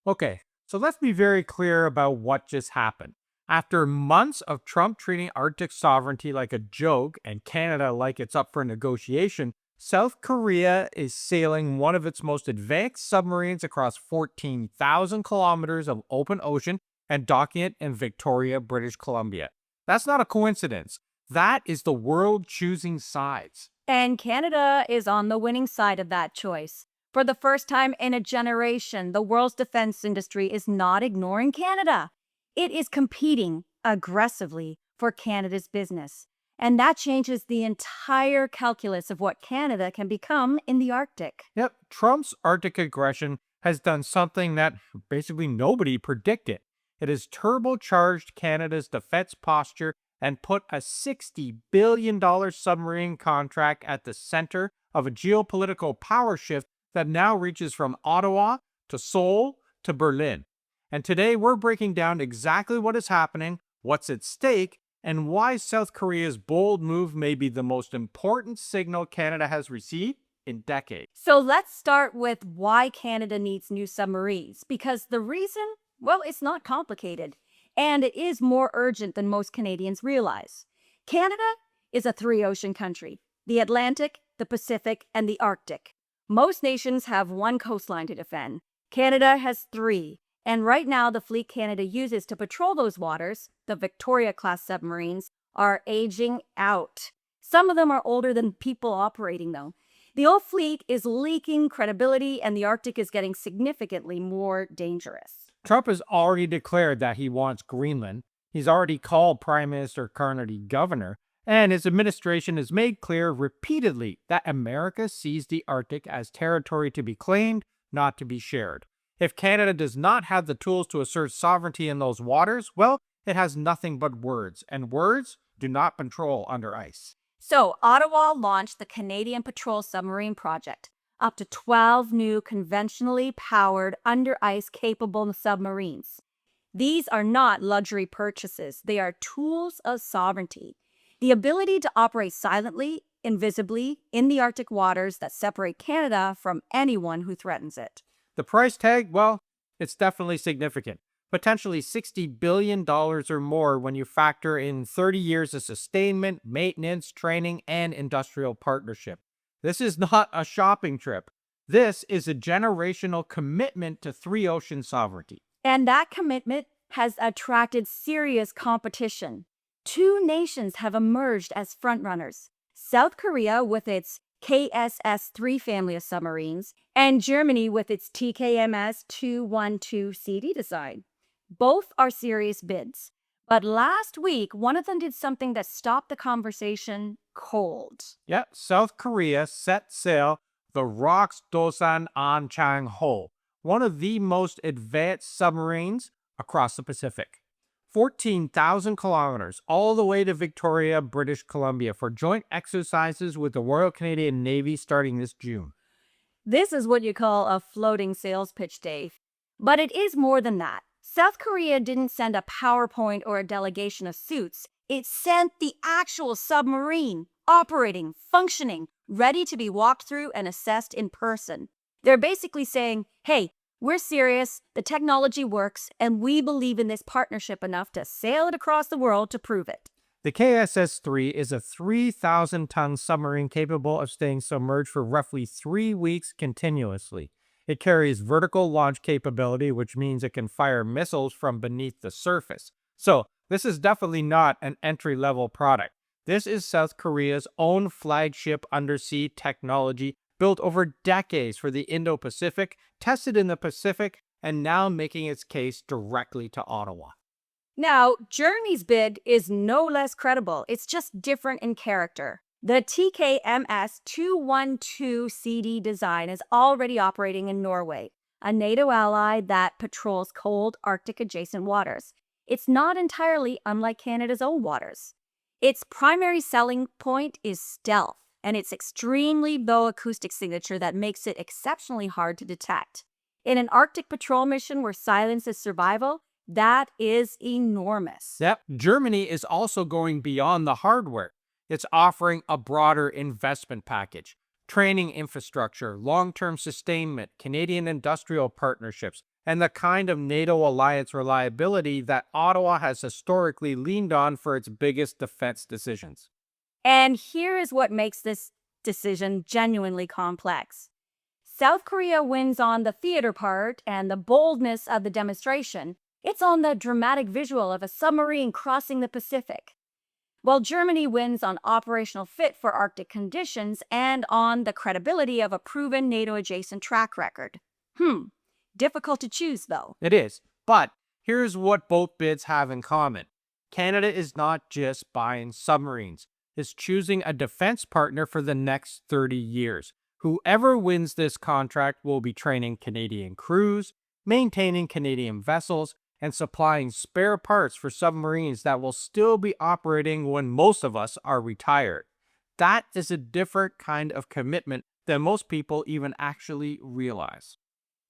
Okay, so let's be very clear about what just happened. After months of Trump treating Arctic sovereignty like a joke and Canada like it's up for negotiation, South Korea is sailing one of its most advanced submarines across 14,000 kilometers of open ocean and docking it in Victoria, British Columbia. That's not a coincidence. That is the world choosing sides. And Canada is on the winning side of that choice. For the first time in a generation, the world's defense industry is not ignoring Canada. It is competing aggressively for Canada's business. And that changes the entire calculus of what Canada can become in the Arctic. Yep, Trump's Arctic aggression has done something that basically nobody predicted. It has turbocharged Canada's defense posture and put a $60 billion submarine contract at the center of a geopolitical power shift that now reaches from Ottawa to Seoul to Berlin. And today we're breaking down exactly what is happening, what's at stake, and why South Korea's bold move may be the most important signal Canada has received in decades. So let's start with why Canada needs new submarines. Because the reason, well, it's not complicated. And it is more urgent than most Canadians realize. Canada is a three-ocean country: the Atlantic, the Pacific, and the Arctic. Most nations have one coastline to defend. Canada has three. And right now, the fleet Canada uses to patrol those waters, the Victoria-class submarines, are aging out. Some of them are older than people operating, though. The old fleet is leaking credibility, and the Arctic is getting significantly more dangerous. Trump has already declared that he wants Greenland. He's already called Prime Minister Carney governor, and his administration has made clear repeatedly that America sees the Arctic as territory to be claimed, not to be shared. If Canada does not have the tools to assert sovereignty in those waters, well, it has nothing but words, and words do not patrol under ice. So, Ottawa launched the Canadian Patrol Submarine Project, up to 12 new conventionally powered under-ice capable submarines. These are not luxury purchases, they are tools of sovereignty. The ability to operate silently, invisibly, in the Arctic waters that separate Canada from anyone who threatens it. The price tag, well, it's definitely significant. Potentially $60 billion or more when you factor in 30 years of sustainment, maintenance, training, and industrial partnership. This is not a shopping trip. This is a generational commitment to three ocean sovereignty. And that commitment has attracted serious competition. Two nations have emerged as frontrunners: South Korea with its KSS-III family of submarines, and Germany with its TKMS 212CD design. Both are serious bids. But last week, one of them did something that stopped the conversation cold. Yet, South Korea set sail the ROKS Dosan Ahn Chang-ho, one of the most advanced submarines across the Pacific. 14,000 kilometers all the way to Victoria, British Columbia for joint exercises with the Royal Canadian Navy starting this June. This is what you call a floating sales pitch, Dave. But it is more than that. South Korea didn't send a PowerPoint or a delegation of suits. It sent the actual submarine, operating, functioning, ready to be walked through and assessed in person. They're basically saying, hey, we're serious, the technology works, and we believe in this partnership enough to sail it across the world to prove it. The KSS-III is a 3,000-ton submarine capable of staying submerged for roughly 3 weeks continuously. It carries vertical launch capability, which means it can fire missiles from beneath the surface. So, this is definitely not an entry-level product. This is South Korea's own flagship undersea technology built over decades for the Indo-Pacific, tested in the Pacific, and now making its case directly to Ottawa. Now, Germany's bid is no less credible. It's just different in character. The TKMS 212CD design is already operating in Norway, a NATO ally that patrols cold Arctic-adjacent waters. It's not entirely unlike Canada's own waters. Its primary selling point is stealth and its extremely low acoustic signature that makes it exceptionally hard to detect. In an Arctic patrol mission where silence is survival, that is enormous. Yep, Germany is also going beyond the hardware. It's offering a broader investment package, training infrastructure, long-term sustainment, Canadian industrial partnerships, and the kind of NATO alliance reliability that Ottawa has historically leaned on for its biggest defense decisions. And here is what makes this decision genuinely complex. South Korea wins on the theater part and the boldness of the demonstration. It's on the dramatic visual of a submarine crossing the Pacific. While Germany wins on operational fit for Arctic conditions and on the credibility of a proven NATO-adjacent track record. Difficult to choose, though. It is, but here's what both bids have in common. Canada is not just buying submarines, it's choosing a defense partner for the next 30 years. Whoever wins this contract will be training Canadian crews, maintaining Canadian vessels, and supplying spare parts for submarines that will still be operating when most of us are retired. That is a different kind of commitment than most people even actually realize.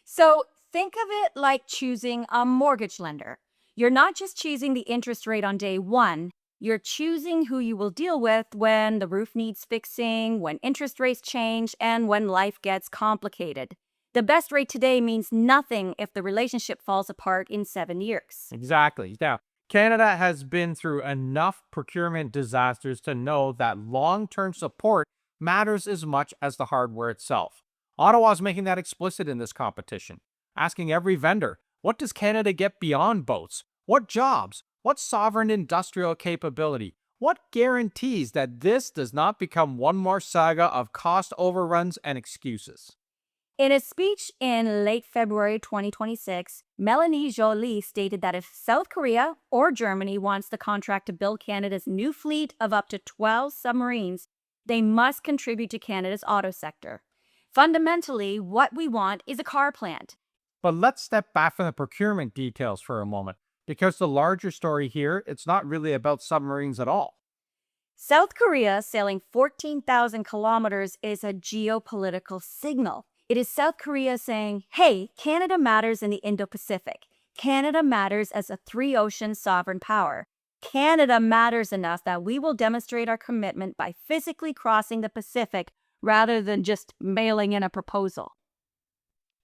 So think of it like choosing a mortgage lender. You're not just choosing the interest rate on day one, you're choosing who you will deal with when the roof needs fixing, when interest rates change, and when life gets complicated. The best rate today means nothing if the relationship falls apart in 7 years. Exactly. Now, Canada has been through enough procurement disasters to know that long-term support matters as much as the hardware itself. Ottawa's making that explicit in this competition, asking every vendor, what does Canada get beyond boats? What jobs? What sovereign industrial capability? What guarantees that this does not become one more saga of cost overruns and excuses? In a speech in late February 2026, Melanie Joly stated that if South Korea or Germany wants the contract to build Canada's new fleet of up to 12 submarines, they must contribute to Canada's auto sector. Fundamentally, what we want is a car plant. But let's step back from the procurement details for a moment, because the larger story here, it's not really about submarines at all. South Korea sailing 14,000 kilometers is a geopolitical signal. It is South Korea saying, hey, Canada matters in the Indo-Pacific. Canada matters as a three-ocean sovereign power. Canada matters enough that we will demonstrate our commitment by physically crossing the Pacific rather than just mailing in a proposal.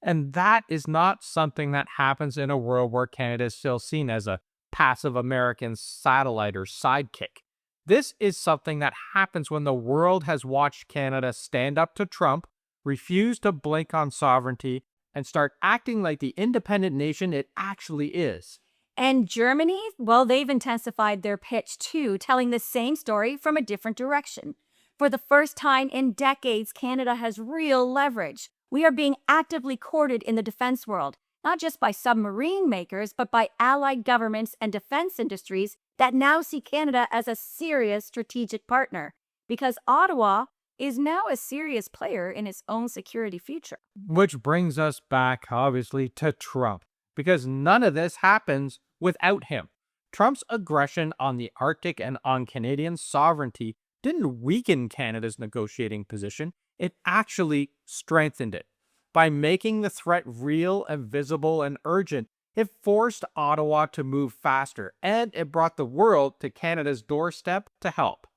And that is not something that happens in a world where Canada is still seen as a passive American satellite or sidekick. This is something that happens when the world has watched Canada stand up to Trump, refuse to blink on sovereignty, and start acting like the independent nation it actually is. And Germany, well, they've intensified their pitch too, telling the same story from a different direction. For the first time in decades, Canada has real leverage. We are being actively courted in the defense world, not just by submarine makers, but by allied governments and defense industries that now see Canada as a serious strategic partner, because Ottawa is now a serious player in its own security future. Which brings us back, obviously, to Trump, because none of this happens without him. Trump's aggression on the Arctic and on Canadian sovereignty didn't weaken Canada's negotiating position, it actually strengthened it. By making the threat real and visible and urgent, it forced Ottawa to move faster, and it brought the world to Canada's doorstep to help.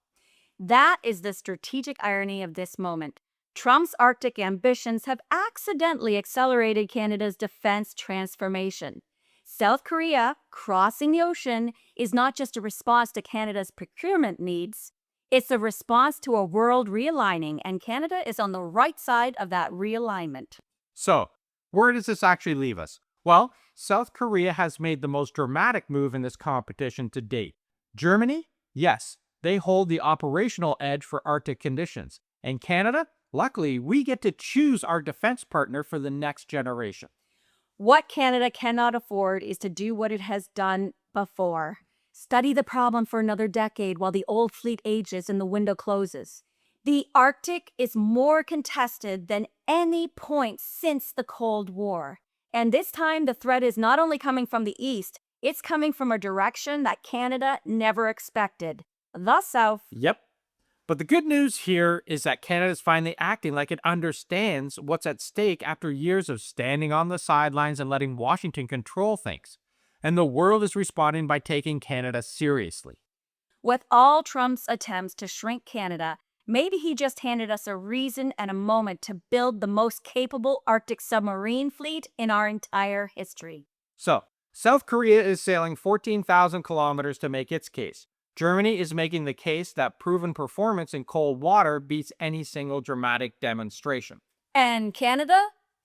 That is the strategic irony of this moment. Trump's Arctic ambitions have accidentally accelerated Canada's defense transformation. South Korea crossing the ocean is not just a response to Canada's procurement needs, it's a response to a world realigning, and Canada is on the right side of that realignment. So, where does this actually leave us? Well, South Korea has made the most dramatic move in this competition to date. Germany? Yes, they hold the operational edge for Arctic conditions. And Canada? Luckily, we get to choose our defense partner for the next generation. What Canada cannot afford is to do what it has done before. Study the problem for another decade while the old fleet ages and the window closes. The Arctic is more contested than any point since the Cold War. And this time, the threat is not only coming from the east, it's coming from a direction that Canada never expected, the south. Yep. But the good news here is that Canada's finally acting like it understands what's at stake after years of standing on the sidelines and letting Washington control things. And the world is responding by taking Canada seriously. With all Trump's attempts to shrink Canada, Maybe he just handed us a reason and a moment to build the most capable Arctic submarine fleet in our entire history. So, South Korea is sailing 14,000 kilometers to make its case. Germany is making the case that proven performance in cold water beats any single dramatic demonstration. And Canada?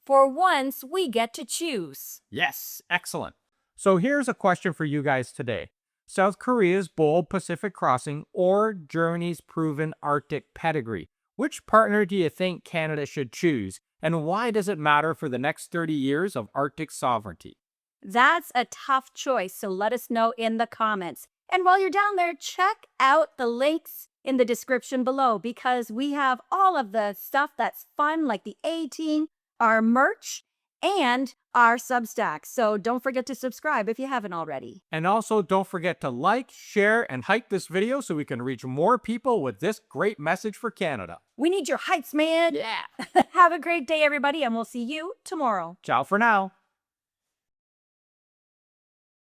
For once, we get to choose. Yes, excellent. So here's a question for you guys today. South Korea's bold Pacific crossing or Germany's proven Arctic pedigree? Which partner do you think Canada should choose? And why does it matter for the next 30 years of Arctic sovereignty? That's a tough choice, so let us know in the comments. And while you're down there, check out the links in the description below because we have all of the stuff that's fun, like the A-Team, our merch, and our Substack. So don't forget to subscribe if you haven't already. And also don't forget to like, share, and hype this video so we can reach more people with this great message for Canada. We need your hypes, man. Yeah. Have a great day, everybody, and we'll see you tomorrow. Ciao for now.